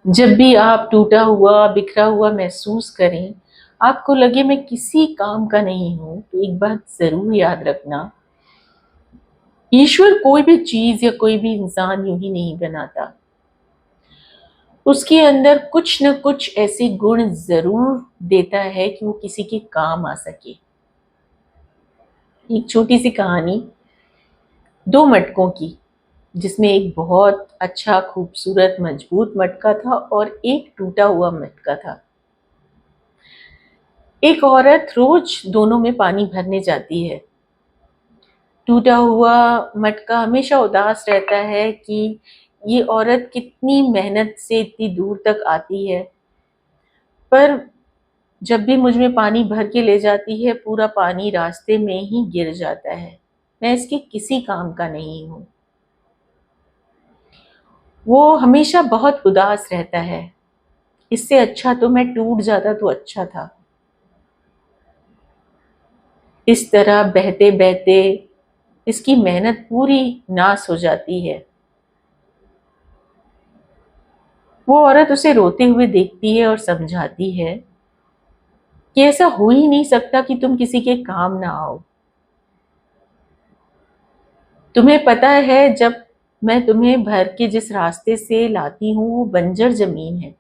जब भी आप टूटा हुआ, बिखरा हुआ महसूस करें, आपको लगे मैं किसी काम का नहीं हूं, तो एक बात जरूर याद रखना, ईश्वर कोई भी चीज या कोई भी इंसान यूं ही नहीं बनाता। उसके अंदर कुछ न कुछ ऐसे गुण जरूर देता है कि वो किसी के काम आ सके। एक छोटी सी कहानी, दो मटकों की, जिसमें एक बहुत अच्छा, खूबसूरत, मजबूत मटका था और एक टूटा हुआ मटका था। एक औरत रोज दोनों में पानी भरने जाती है। टूटा हुआ मटका हमेशा उदास रहता है कि ये औरत कितनी मेहनत से इतनी दूर तक आती है, पर जब भी मुझ में पानी भर के ले जाती है, पूरा पानी रास्ते में ही गिर जाता है। मैं इसके किसी काम का नहीं हूं। वो हमेशा बहुत उदास रहता है। इससे अच्छा तो मैं टूट जाता तो अच्छा था। इस तरह बहते बहते इसकी मेहनत पूरी नाश हो जाती है। वो औरत उसे रोते हुए देखती है और समझाती है कि ऐसा हो ही नहीं सकता कि तुम किसी के काम ना आओ। तुम्हें पता है, जब मैं तुम्हें भर के जिस रास्ते से लाती हूँ वो बंजर जमीन है,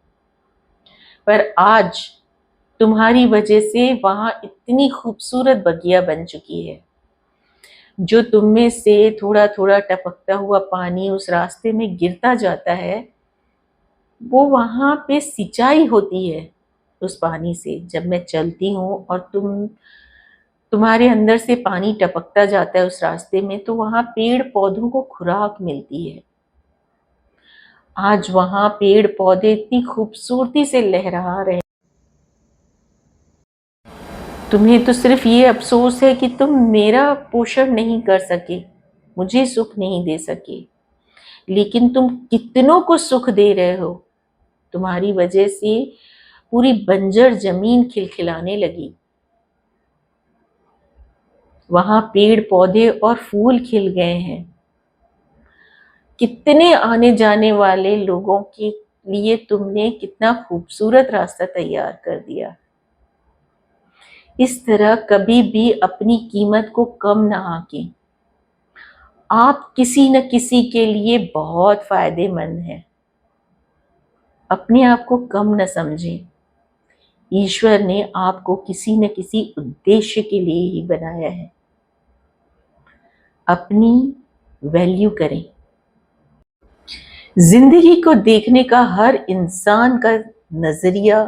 पर आज तुम्हारी वजह से वहां इतनी खूबसूरत बगिया बन चुकी है। जो तुम में से थोड़ा थोड़ा टपकता हुआ पानी उस रास्ते में गिरता जाता है, वो वहां पे सिंचाई होती है उस पानी से। जब मैं चलती हूँ और तुम्हारे अंदर से पानी टपकता जाता है उस रास्ते में, तो वहां पेड़ पौधों को खुराक मिलती है। आज वहां पेड़ पौधे इतनी खूबसूरती से लहरा रहे हैं। तुम्हें तो सिर्फ ये अफसोस है कि तुम मेरा पोषण नहीं कर सके, मुझे सुख नहीं दे सके, लेकिन तुम कितनों को सुख दे रहे हो। तुम्हारी वजह से पूरी बंजर जमीन खिलखिलाने लगी। वहां पेड़ पौधे और फूल खिल गए हैं। कितने आने जाने वाले लोगों के लिए तुमने कितना खूबसूरत रास्ता तैयार कर दिया। इस तरह कभी भी अपनी कीमत को कम ना आंकें। आप किसी न किसी के लिए बहुत फायदेमंद हैं। अपने आप को कम न समझें। ईश्वर ने आपको किसी न किसी उद्देश्य के लिए ही बनाया है। अपनी वैल्यू करें। जिंदगी को देखने का हर इंसान का नजरिया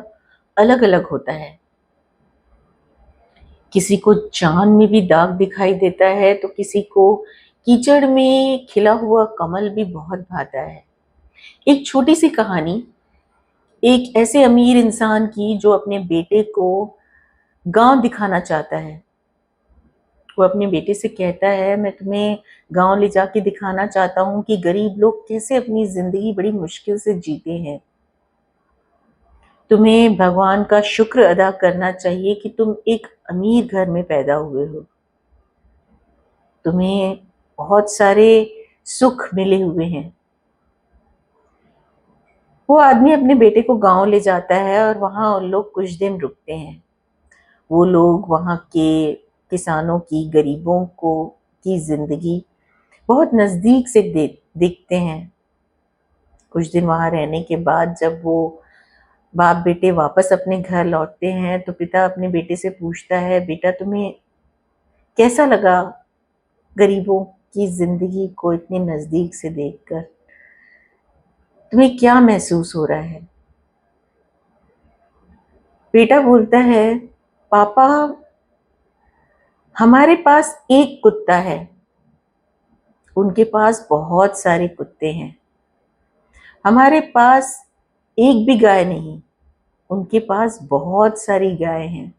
अलग अलग होता है। किसी को चांद में भी दाग दिखाई देता है, तो किसी को कीचड़ में खिला हुआ कमल भी बहुत भाता है। एक छोटी सी कहानी, एक ऐसे अमीर इंसान की जो अपने बेटे को गांव दिखाना चाहता है। वो अपने बेटे से कहता है, मैं तुम्हें गांव ले जाके दिखाना चाहता हूँ कि गरीब लोग कैसे अपनी जिंदगी बड़ी मुश्किल से जीते हैं। तुम्हें भगवान का शुक्र अदा करना चाहिए कि तुम एक अमीर घर में पैदा हुए हो। तुम्हें बहुत सारे सुख मिले हुए हैं। वो आदमी अपने बेटे को गांव ले जाता है और वहां उन लोग कुछ दिन रुकते हैं। वो लोग वहां के किसानों की, गरीबों को की जिंदगी बहुत नजदीक से देखते हैं। कुछ दिन वहां रहने के बाद जब वो बाप बेटे वापस अपने घर लौटते हैं, तो पिता अपने बेटे से पूछता है, बेटा तुम्हें कैसा लगा गरीबों की जिंदगी को इतने नजदीक से देखकर? तुम्हें क्या महसूस हो रहा है? बेटा बोलता है, पापा हमारे पास एक कुत्ता है, उनके पास बहुत सारे कुत्ते हैं। हमारे पास एक भी गाय नहीं, उनके पास बहुत सारी गाय हैं।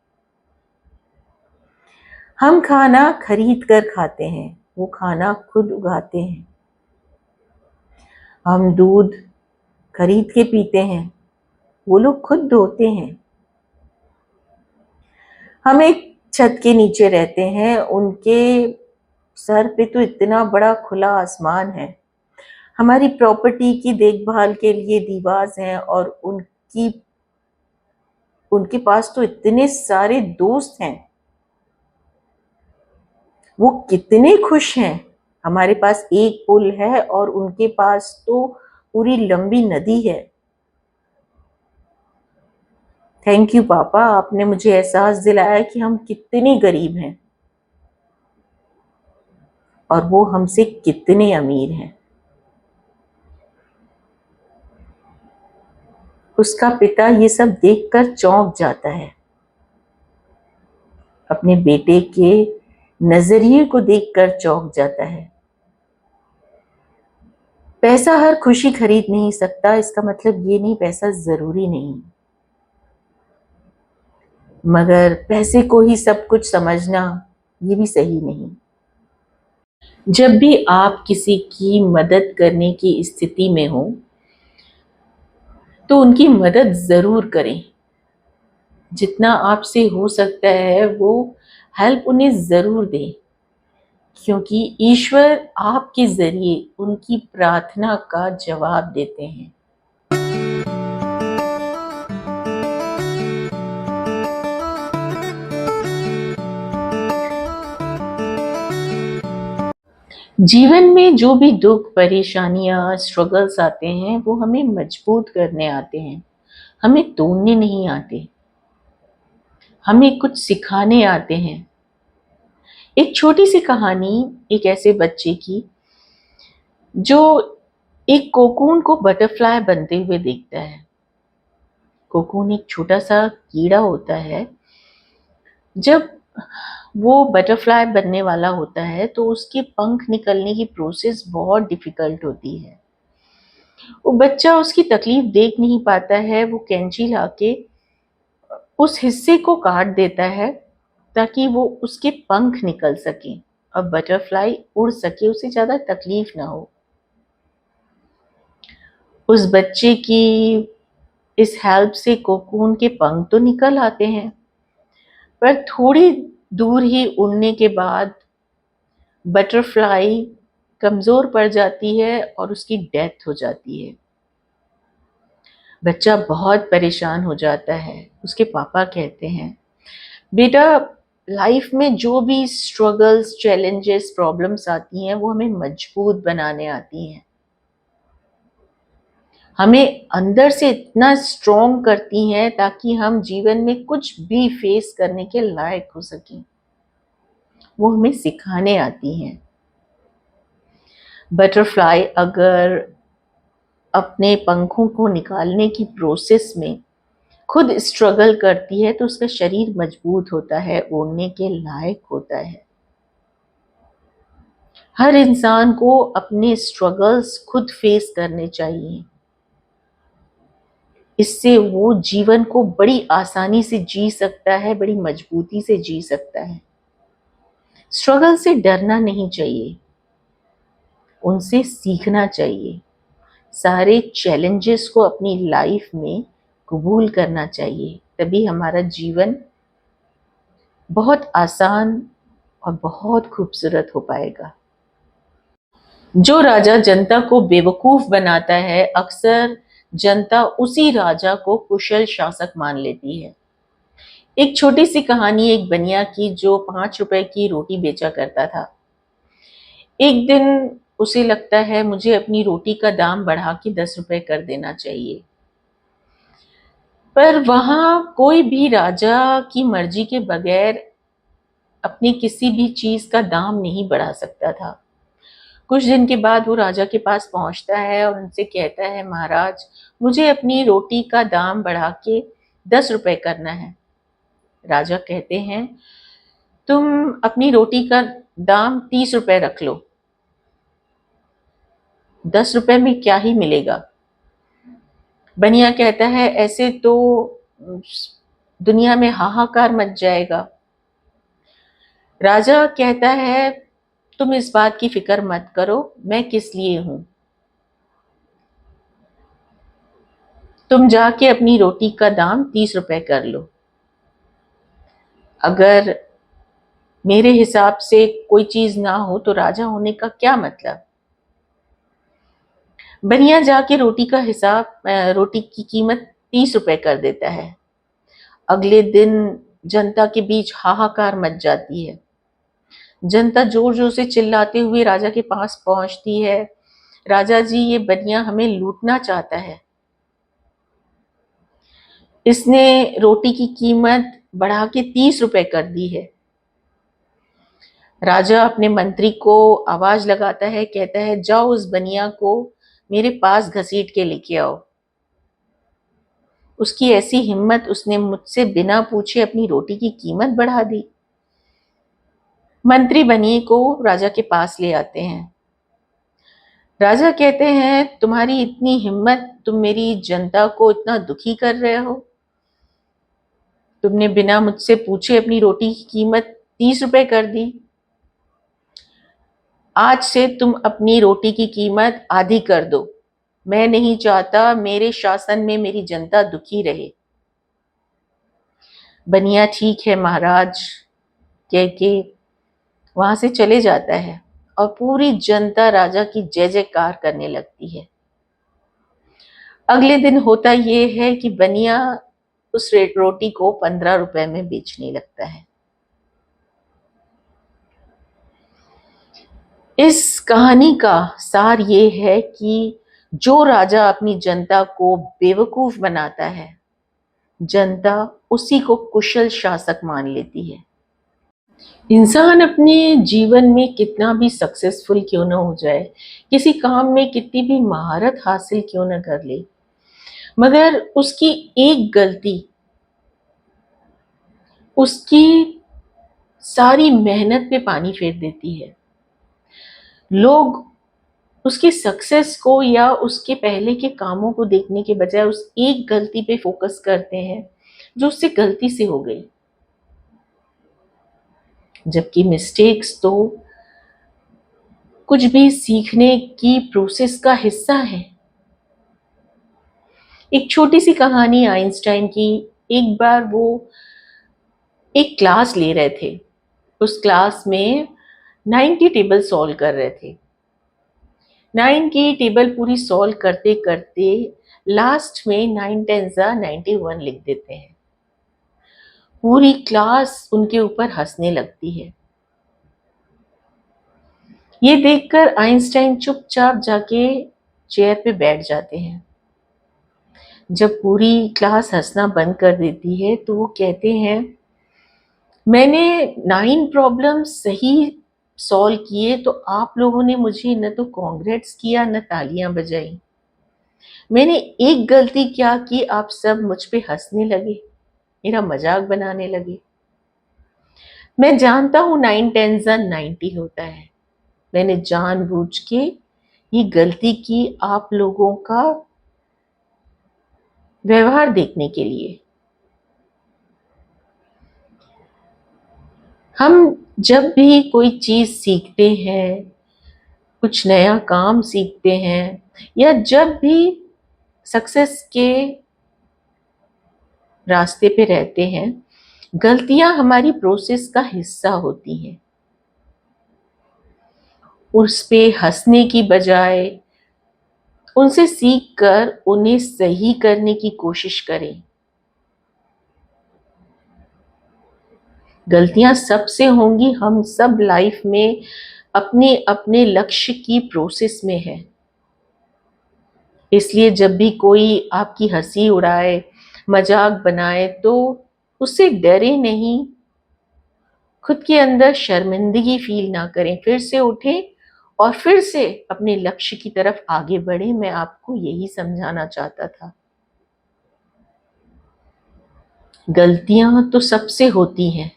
हम खाना खरीद कर खाते हैं, वो खाना खुद उगाते हैं। हम दूध खरीद के पीते हैं, वो लोग खुद धोते हैं। हम एक छत के नीचे रहते हैं, उनके सर पे तो इतना बड़ा खुला आसमान है। हमारी प्रॉपर्टी की देखभाल के लिए दीवार हैं, और उनके पास तो इतने सारे दोस्त हैं, वो कितने खुश हैं। हमारे पास एक पुल है और उनके पास तो पूरी लंबी नदी है। थैंक यू पापा, आपने मुझे एहसास दिलाया कि हम कितने गरीब हैं और वो हमसे कितने अमीर हैं। उसका पिता ये सब देखकर चौंक जाता है। अपने बेटे के नजरिए को देखकर चौंक जाता है। पैसा हर खुशी खरीद नहीं सकता, इसका मतलब ये नहीं पैसा जरूरी नहीं, मगर पैसे को ही सब कुछ समझना ये भी सही नहीं। जब भी आप किसी की मदद करने की स्थिति में हो तो उनकी मदद जरूर करें। जितना आपसे हो सकता है वो हेल्प उन्हें जरूर दें, क्योंकि ईश्वर आपके जरिए उनकी प्रार्थना का जवाब देते हैं। जीवन में जो भी दुख, परेशानियां, स्ट्रगल्स आते हैं वो हमें मजबूत करने आते हैं, हमें तोड़ने नहीं आते, हमें कुछ सिखाने आते हैं। एक छोटी सी कहानी एक ऐसे बच्चे की जो एक कोकून को बटरफ्लाई बनते हुए देखता है। कोकून एक छोटा सा कीड़ा होता है। जब वो बटरफ्लाई बनने वाला होता है तो उसके पंख निकलने की प्रोसेस बहुत डिफिकल्ट होती है। वो बच्चा उसकी तकलीफ देख नहीं पाता है, वो कैंची लाके उस हिस्से को काट देता है ताकि वो उसके पंख निकल सके और बटरफ्लाई उड़ सके, उसे ज्यादा तकलीफ ना हो। उस बच्चे की इस हेल्प से कोकून के पंख तो निकल आते हैं, पर थोड़ी दूर ही उड़ने के बाद बटरफ्लाई कमजोर पड़ जाती है और उसकी डेथ हो जाती है। बच्चा बहुत परेशान हो जाता है। उसके पापा कहते हैं, बेटा, लाइफ में जो भी स्ट्रगल्स, चैलेंजेस, प्रॉब्लम्स आती हैं वो हमें मजबूत बनाने आती हैं, हमें अंदर से इतना स्ट्रॉन्ग करती हैं ताकि हम जीवन में कुछ भी फेस करने के लायक हो सकें। वो हमें सिखाने आती हैं। बटरफ्लाई अगर अपने पंखों को निकालने की प्रोसेस में खुद स्ट्रगल करती है तो उसका शरीर मजबूत होता है, उड़ने के लायक होता है। हर इंसान को अपने स्ट्रगल्स खुद फेस करने चाहिए। इससे वो जीवन को बड़ी आसानी से जी सकता है, बड़ी मजबूती से जी सकता है। स्ट्रगल से डरना नहीं चाहिए, उनसे सीखना चाहिए। सारे चैलेंजेस को अपनी लाइफ में कबूल करना चाहिए, तभी हमारा जीवन बहुत आसान और बहुत खूबसूरत हो पाएगा। जो राजा जनता को बेवकूफ बनाता है, अक्सर जनता उसी राजा को कुशल शासक मान लेती है। एक छोटी सी कहानी एक बनिया की जो 5 रुपए की रोटी बेचा करता था। एक दिन उसे लगता है मुझे अपनी रोटी का दाम बढ़ा के 10 रुपए कर देना चाहिए, पर वहां कोई भी राजा की मर्जी के बगैर अपनी किसी भी चीज का दाम नहीं बढ़ा सकता था। कुछ दिन के बाद वो राजा के पास पहुंचता है और उनसे कहता है, महाराज, मुझे अपनी रोटी का दाम बढ़ा के 10 रुपए करना है। राजा कहते हैं, तुम अपनी रोटी का दाम 30 रुपए रख लो, 10 रुपए में क्या ही मिलेगा। बनिया कहता है, ऐसे तो दुनिया में हाहाकार मच जाएगा। राजा कहता है, तुम इस बात की फिक्र मत करो, मैं किस लिए हूं। तुम जाके अपनी रोटी का दाम 30 रुपए कर लो। अगर मेरे हिसाब से कोई चीज ना हो तो राजा होने का क्या मतलब। बनिया जाके रोटी की कीमत 30 रुपए कर देता है। अगले दिन जनता के बीच हाहाकार मच जाती है। जनता जोर जोर से चिल्लाते हुए राजा के पास पहुंचती है, राजा जी, ये बनिया हमें लूटना चाहता है, इसने रोटी की कीमत बढ़ा के 30 रुपए कर दी है। राजा अपने मंत्री को आवाज लगाता है, कहता है, जाओ उस बनिया को मेरे पास घसीट के लेके आओ। उसकी ऐसी हिम्मत, उसने मुझसे बिना पूछे अपनी रोटी की कीमत बढ़ा दी। मंत्री बनिए को राजा के पास ले आते हैं। राजा कहते हैं, तुम्हारी इतनी हिम्मत, तुम मेरी जनता को इतना दुखी कर रहे हो, तुमने बिना मुझसे पूछे अपनी रोटी की कीमत 30 रुपए कर दी। आज से तुम अपनी रोटी की कीमत आधी कर दो। मैं नहीं चाहता मेरे शासन में मेरी जनता दुखी रहे। बनिया ठीक है महाराज कह के वहां से चले जाता है और पूरी जनता राजा की जय जयकार करने लगती है। अगले दिन होता ये है कि बनिया उस रोटी को 15 रुपए में बेचने लगता है। इस कहानी का सार ये है कि जो राजा अपनी जनता को बेवकूफ बनाता है, जनता उसी को कुशल शासक मान लेती है। इंसान अपने जीवन में कितना भी सक्सेसफुल क्यों ना हो जाए, किसी काम में कितनी भी महारत हासिल क्यों ना कर ले, मगर उसकी एक गलती उसकी सारी मेहनत पे पानी फेर देती है। लोग उसकी सक्सेस को या उसके पहले के कामों को देखने के बजाय उस एक गलती पे फोकस करते हैं जो उससे गलती से हो गई, जबकि मिस्टेक्स तो कुछ भी सीखने की प्रोसेस का हिस्सा है। एक छोटी सी कहानी आइंस्टाइन की। एक बार वो एक क्लास ले रहे थे। उस क्लास में 9 की टेबल सॉल्व कर रहे थे। 9 की टेबल पूरी सॉल्व करते करते लास्ट में 9 10 91 लिख देते हैं। पूरी क्लास उनके ऊपर हंसने लगती है। ये देखकर आइंस्टाइन चुपचाप जाके चेयर पे बैठ जाते हैं। जब पूरी क्लास हंसना बंद कर देती है तो वो कहते हैं, मैंने 9 प्रॉब्लम सही सॉल्व किए तो आप लोगों ने मुझे न तो कॉन्ग्रेट्स किया न तालियां बजाई। मैंने एक गलती क्या की, आप सब मुझ पे हंसने लगे, मेरा मजाक बनाने लगे। मैं जानता हूं 9 10 90 होता है। मैंने जानबूझ के ये गलती की आप लोगों का व्यवहार देखने के लिए। हम जब भी कोई चीज सीखते हैं, कुछ नया काम सीखते हैं, या जब भी सक्सेस के रास्ते पे रहते हैं, गलतियां हमारी प्रोसेस का हिस्सा होती हैं। उस पे हंसने की बजाय उनसे सीख कर उन्हें सही करने की कोशिश करें। गलतियां सबसे होंगी, हम सब लाइफ में अपने अपने लक्ष्य की प्रोसेस में है। इसलिए जब भी कोई आपकी हंसी उड़ाए, मजाक बनाए, तो उससे डरे नहीं, खुद के अंदर शर्मिंदगी फील ना करें, फिर से उठें और फिर से अपने लक्ष्य की तरफ आगे बढ़े। मैं आपको यही समझाना चाहता था। गलतियां तो सबसे होती हैं।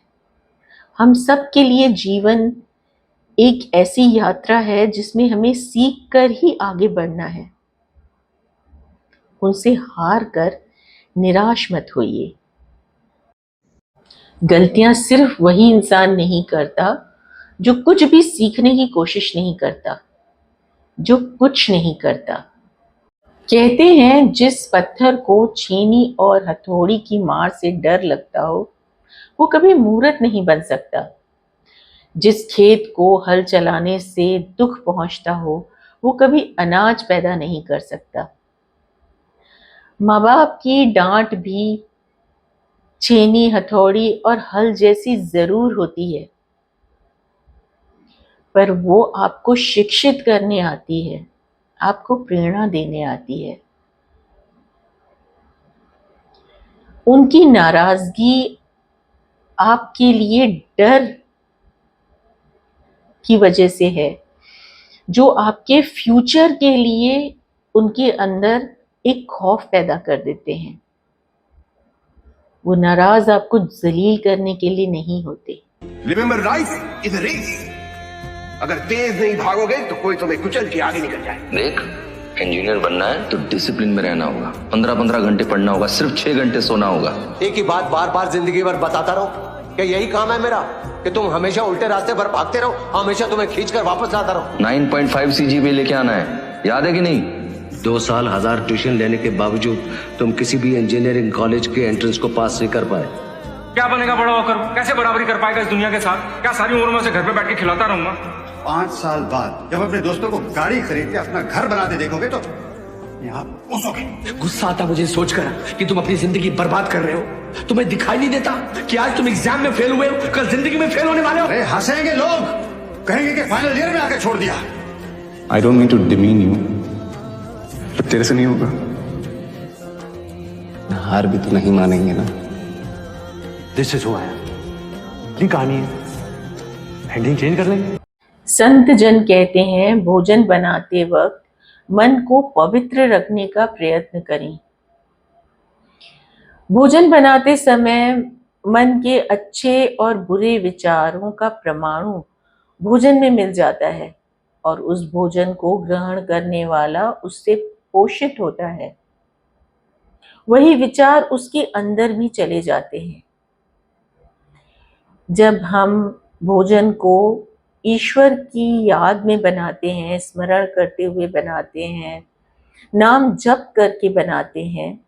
हम सब के लिए जीवन एक ऐसी यात्रा है जिसमें हमें सीख कर ही आगे बढ़ना है। उनसे हार कर निराश मत होइए। गलतियां सिर्फ वही इंसान नहीं करता जो कुछ भी सीखने की कोशिश नहीं करता, जो कुछ नहीं करता। कहते हैं, जिस पत्थर को छेनी और हथौड़ी की मार से डर लगता हो वो कभी मूर्त नहीं बन सकता। जिस खेत को हल चलाने से दुख पहुंचता हो वो कभी अनाज पैदा नहीं कर सकता। माँ बाप की डांट भी छेनी, हथौड़ी और हल जैसी जरूर होती है, पर वो आपको शिक्षित करने आती है, आपको प्रेरणा देने आती है। उनकी नाराजगी आपके लिए डर की वजह से है, जो आपके फ्यूचर के लिए उनके अंदर एक खौफ पैदा कर देते हैं। वो नाराज आपको जलील करने के लिए नहीं होते। Remember, life is a race. अगर तेज नहीं भागोगे तो कोई तुम्हें कुचल के आगे निकल जाए। देख, इंजीनियर बनना है तो डिसिप्लिन में रहना होगा, 15-15 घंटे पढ़ना होगा, सिर्फ 6 घंटे सोना होगा। एक ही बात बार बार जिंदगी भर बताता रहो, क्या यही काम है मेरा कि तुम हमेशा उल्टे रास्ते पर भागते रहो, हमेशा तुम्हें खींच कर वापस लाता रहो। 9.5 CGPA लेके आना है, याद है कि नहीं? 2 साल 1000 ट्यूशन लेने के बावजूद तुम किसी भी इंजीनियरिंग कॉलेज के एंट्रेंस को पास नहीं कर पाए। क्या बनेगा बड़ा होकर? कैसे बराबरी कर पाएगा इस दुनिया के साथ? क्या सारी उम्र में से घर पे बैठ के खिलाता रहूंगा? 5 साल बाद जब अपने दोस्तों को गाड़ी खरीद के अपना घर बनाते देखोगे तो यहाँ पहुंचोगे। गुस्सा आता मुझे सोचकर कि तुम अपनी जिंदगी बर्बाद कर रहे हो। तुम्हें दिखाई नहीं देता कि आज तुम एग्जाम में फेल हुए हो, कल जिंदगी में फेल होने वाले हो। अरे हंसेंगे लोग, कहेंगे कि फाइनल ईयर में आके छोड़ दिया। I don't mean to demean you, पर तेरे से नहीं होगा। हार भी तो नहीं मानेंगे ना। This is who I am. ये कहानी है, एंडिंग चेंज कर लेंगे। संत जन कहते हैं, भोजन बनाते वक्त मन को पवित्र रखने का प्रयत्न करें। भोजन बनाते समय मन के अच्छे और बुरे विचारों का परमाणु भोजन में मिल जाता है और उस भोजन को ग्रहण करने वाला उससे पोषित होता है। वही विचार उसके अंदर भी चले जाते हैं। जब हम भोजन को ईश्वर की याद में बनाते हैं, स्मरण करते हुए बनाते हैं, नाम जप करके बनाते हैं,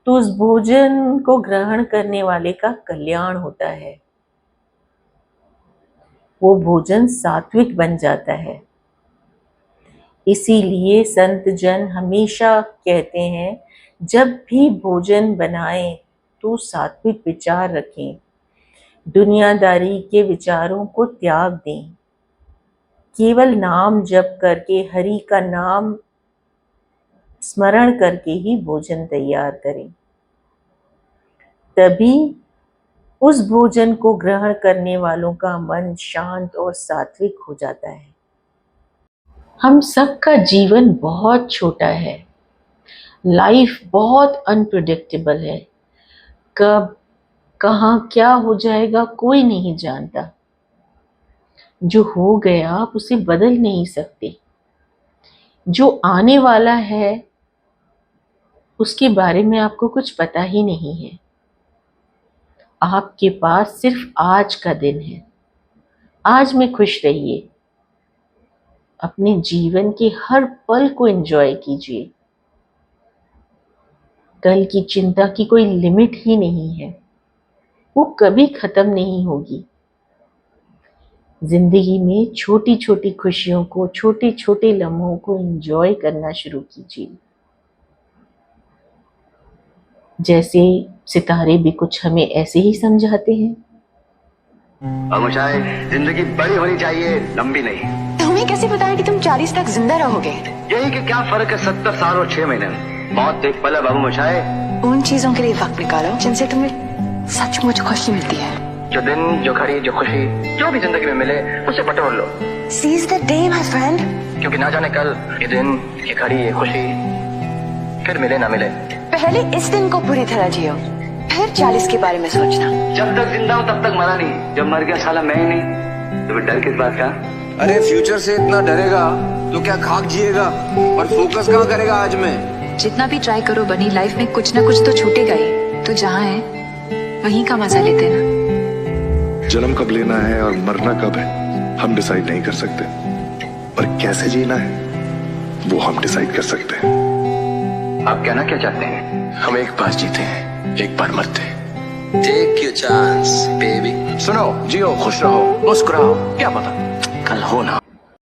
तो उस भोजन को ग्रहण करने वाले का कल्याण होता है। वो भोजन सात्विक बन जाता है। इसीलिए संत जन हमेशा कहते हैं, जब भी भोजन बनाएं तो सात्विक विचार रखें, दुनियादारी के विचारों को त्याग दें, केवल नाम जप करके, हरि का नाम स्मरण करके ही भोजन तैयार करें। तभी उस भोजन को ग्रहण करने वालों का मन शांत और सात्विक हो जाता है। हम सबका जीवन बहुत छोटा है, लाइफ बहुत अनप्रेडिक्टेबल है। कब कहाँ क्या हो जाएगा कोई नहीं जानता। जो हो गया आप उसे बदल नहीं सकते। जो आने वाला है उसके बारे में आपको कुछ पता ही नहीं है। आपके पास सिर्फ आज का दिन है। आज में खुश रहिए, अपने जीवन के हर पल को एंजॉय कीजिए। कल की चिंता की कोई लिमिट ही नहीं है, वो कभी खत्म नहीं होगी। जिंदगी में छोटी छोटी खुशियों को, छोटे छोटे लम्हों को एंजॉय करना शुरू कीजिए। जैसे सितारे भी कुछ हमें ऐसे ही समझाते हैं। मुझे जिंदगी बड़ी होनी चाहिए, लंबी नहीं। तुम्हें कैसे पता है कि तुम 40 तक जिंदा रहोगे? यही कि क्या फर्क है 70 साल और 6 महीने में। मौत एक पल है बाबू मुझाए। उन चीजों के लिए वक्त निकालो जिनसे तुम्हें सचमुच खुशी मिलती है। जो दिन, जो घड़ी, जो खुशी, जो भी जिंदगी में मिले उसे बटोर लो। Seize the day, my friend. क्योंकि ना जाने कल ये दिन, ये घड़ी, ये खुशी फिर मिले ना मिले। पहले इस दिन को पूरी तरह जियो, फिर 40 के बारे में सोचना। जब तक जिंदा हूँ तब तक मरा नहीं, जब मर गया साला मैं ही नहीं। तो फिर डर किस बात का? अरे फ्यूचर से इतना डरेगा तो क्या खाक जिएगा और फोकस कहाँ करेगा आज में? जितना भी ट्राई करो बनी, लाइफ में कुछ ना कुछ तो छूटेगा ही। तो जहाँ है वहीं का मजा लेते ना। जन्म कब लेना है और मरना कब है हम डिसाइड नहीं कर सकते, पर कैसे जीना है वो हम डिसाइड कर सकते हैं। आप कहना क्या चाहते हैं? हम एक बार जीते हैं, एक बार मरते हैं। Take your chance baby. सुनो, जियो, खुश रहो, मुस्कुराओ, क्या पता कल हो ना